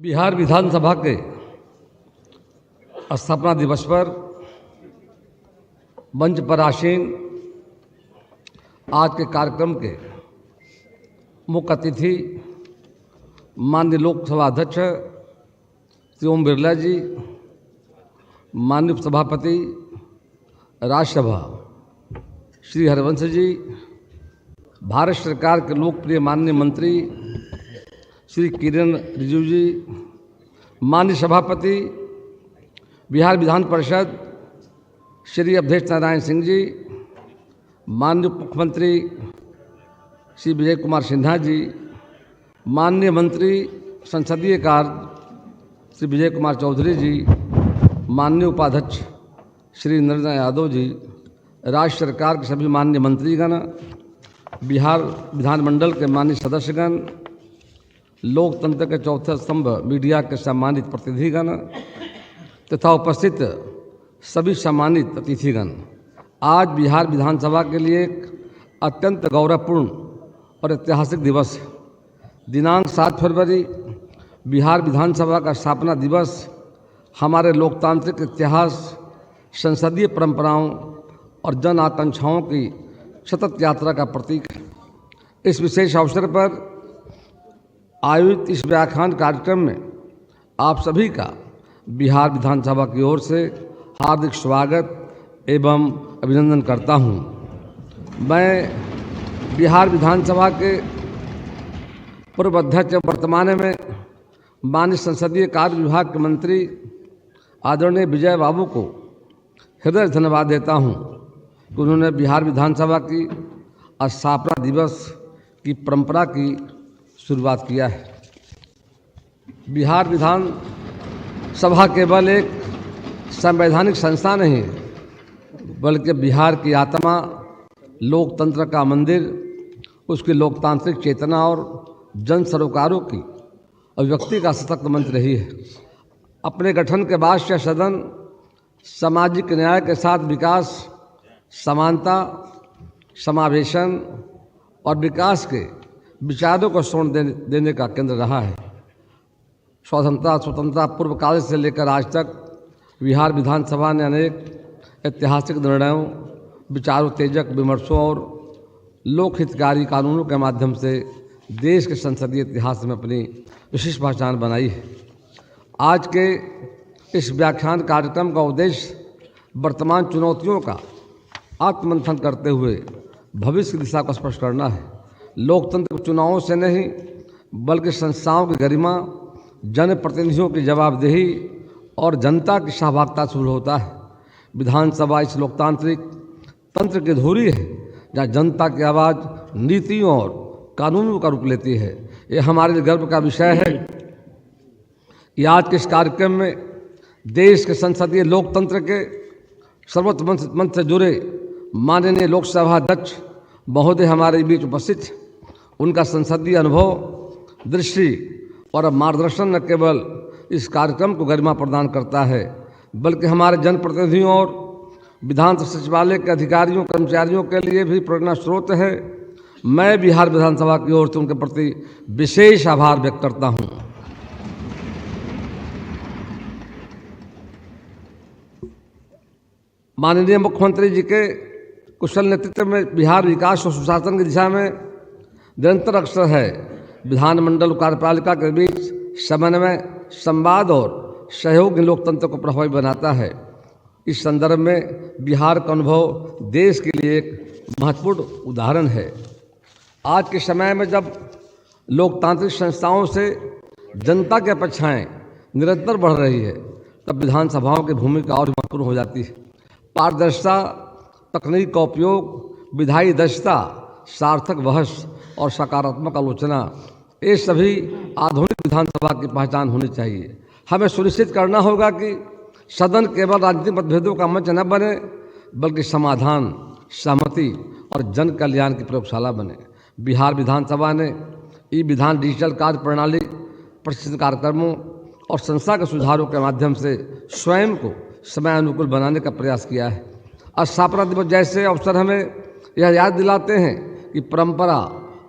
बिहार विधानसभा के स्थापना दिवस पर मंच पर आसीन आज के कार्यक्रम के मुख्य अतिथि माननीय लोकसभा अध्यक्ष श्री ओम बिरला जी, माननीय उपसभापति राज्यसभा श्री हरिवंश जी, भारत सरकार के लोकप्रिय माननीय मंत्री श्री किरण रिजिजू जी, माननीय सभापति बिहार विधान परिषद श्री अवधेश नारायण सिंह जी, माननीय मुख्यमंत्री श्री विजय कुमार सिन्हा जी, माननीय मंत्री संसदीय कार्य श्री विजय कुमार चौधरी जी, माननीय उपाध्यक्ष श्री नरेंद्र यादव जी, राज्य सरकार के सभी माननीय मंत्रीगण, बिहार विधानमंडल के माननीय सदस्यगण, लोकतंत्र के चौथे स्तंभ मीडिया के सम्मानित प्रतिनिधिगण तथा उपस्थित सभी सम्मानित अतिथिगण, आज बिहार विधानसभा के लिए एक अत्यंत गौरवपूर्ण और ऐतिहासिक दिवस है। दिनांक 7 फरवरी बिहार विधानसभा का स्थापना दिवस हमारे लोकतांत्रिक इतिहास, संसदीय परंपराओं और जन आकांक्षाओं की सतत यात्रा का प्रतीक है। इस विशेष अवसर पर आयोजित इस व्याख्यान कार्यक्रम में आप सभी का बिहार विधानसभा की ओर से हार्दिक स्वागत एवं अभिनंदन करता हूं। मैं बिहार विधानसभा के पूर्व अध्यक्ष वर्तमान में माननीय संसदीय कार्य विभाग के मंत्री आदरणीय विजय बाबू को हृदय से धन्यवाद देता हूं कि उन्होंने बिहार विधानसभा की स्थापना दिवस की परंपरा की शुरुआत किया है। बिहार विधान सभा केवल एक संवैधानिक संस्था नहीं है, बल्कि बिहार की आत्मा, लोकतंत्र का मंदिर, उसकी लोकतांत्रिक चेतना और जन सरोकारों की अभिव्यक्ति का सशक्त मंच रही है। अपने गठन के बाद से सदन सामाजिक न्याय के साथ विकास, समानता, समावेशन और विकास के विचारों को स्वर्ण देने का केंद्र रहा है। स्वतंत्रता पूर्व काल से लेकर आज तक बिहार विधानसभा ने अनेक ऐतिहासिक निर्णयों, विचारोत्तेजक विमर्शों और लोकहितकारी कानूनों के माध्यम से देश के संसदीय इतिहास में अपनी विशिष्ट पहचान बनाई है। आज के इस व्याख्यान कार्यक्रम का उद्देश्य वर्तमान चुनौतियों का आत्ममंथन करते हुए भविष्य की दिशा को स्पष्ट करना है। लोकतंत्र चुनावों से नहीं, बल्कि संस्थाओं की गरिमा, जनप्रतिनिधियों की जवाबदेही और जनता की सहभागिता शुरू होता है। विधानसभा इस लोकतांत्रिक तंत्र की धुरी है जहाँ जनता की आवाज़ नीतियों और कानूनों का रूप लेती है। ये हमारे लिए गर्व का विषय है कि आज के इस कार्यक्रम में देश के संसदीय लोकतंत्र के सर्वोच्च मंच से जुड़े माननीय लोकसभा अध्यक्ष महोदय हमारे बीच उपस्थित। उनका संसदीय अनुभव, दृष्टि और मार्गदर्शन न केवल इस कार्यक्रम को गरिमा प्रदान करता है, बल्कि हमारे जनप्रतिनिधियों और विधान सचिवालय के अधिकारियों, कर्मचारियों के लिए भी प्रेरणा स्रोत है। मैं बिहार विधानसभा की ओर से उनके प्रति विशेष आभार व्यक्त करता हूं। माननीय मुख्यमंत्री जी के कुशल नेतृत्व में बिहार विकास और सुशासन की दिशा में निरंतर अग्रसर है। विधानमंडल और कार्यपालिका के बीच समन्वय, संवाद और सहयोग लोकतंत्र को प्रभावी बनाता है। इस संदर्भ में बिहार का अनुभव देश के लिए एक महत्वपूर्ण उदाहरण है। आज के समय में जब लोकतांत्रिक संस्थाओं से जनता की अपेक्षाएं निरंतर बढ़ रही है, तब विधानसभाओं की भूमिका और महत्वपूर्ण हो जाती है। पारदर्शिता, तकनीक का उपयोग, विधायी दक्षता, सार्थक बहस और सकारात्मक आलोचना, ये सभी आधुनिक विधानसभा की पहचान होनी चाहिए। हमें सुनिश्चित करना होगा कि सदन केवल राजनीतिक मतभेदों का मंच न बने, बल्कि समाधान, सहमति और जन कल्याण की प्रयोगशाला बने। बिहार विधानसभा ने ई विधान डिजिटल कार्य प्रणाली, प्रशिक्षण कार्यक्रमों और संस्था के सुधारों के माध्यम से स्वयं को समय अनुकूल बनाने का प्रयास किया है। स्थापना दिवस जैसे अवसर हमें यह याद दिलाते हैं कि परंपरा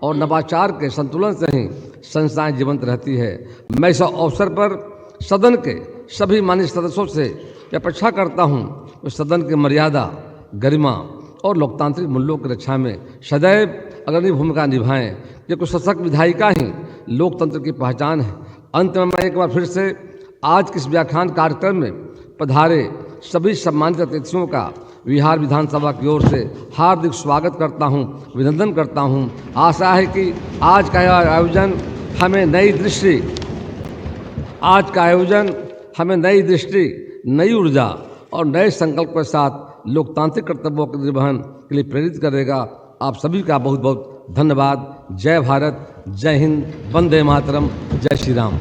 और नवाचार के संतुलन से ही संस्थाएं जीवंत रहती है। मैं इस अवसर पर सदन के सभी माननीय सदस्यों से अपेक्षा करता हूं कि सदन की मर्यादा, गरिमा और लोकतांत्रिक मूल्यों की रक्षा में सदैव अग्रणी भूमिका निभाएं। ये कुछ सशक्त विधायिका ही लोकतंत्र की पहचान है। अंत में मैं एक बार फिर से आज के इस व्याख्यान कार्यक्रम में पधारे सभी सम्मानित अतिथियों का बिहार विधानसभा की ओर से हार्दिक स्वागत करता हूं, अभिनंदन करता हूं। आशा है कि आज का आयोजन हमें नई दृष्टि, नई ऊर्जा और नए संकल्प के साथ लोकतांत्रिक कर्तव्यों के निर्वहन के लिए प्रेरित करेगा। आप सभी का बहुत बहुत धन्यवाद। जय भारत, जय हिंद, वंदे मातरम, जय श्री राम।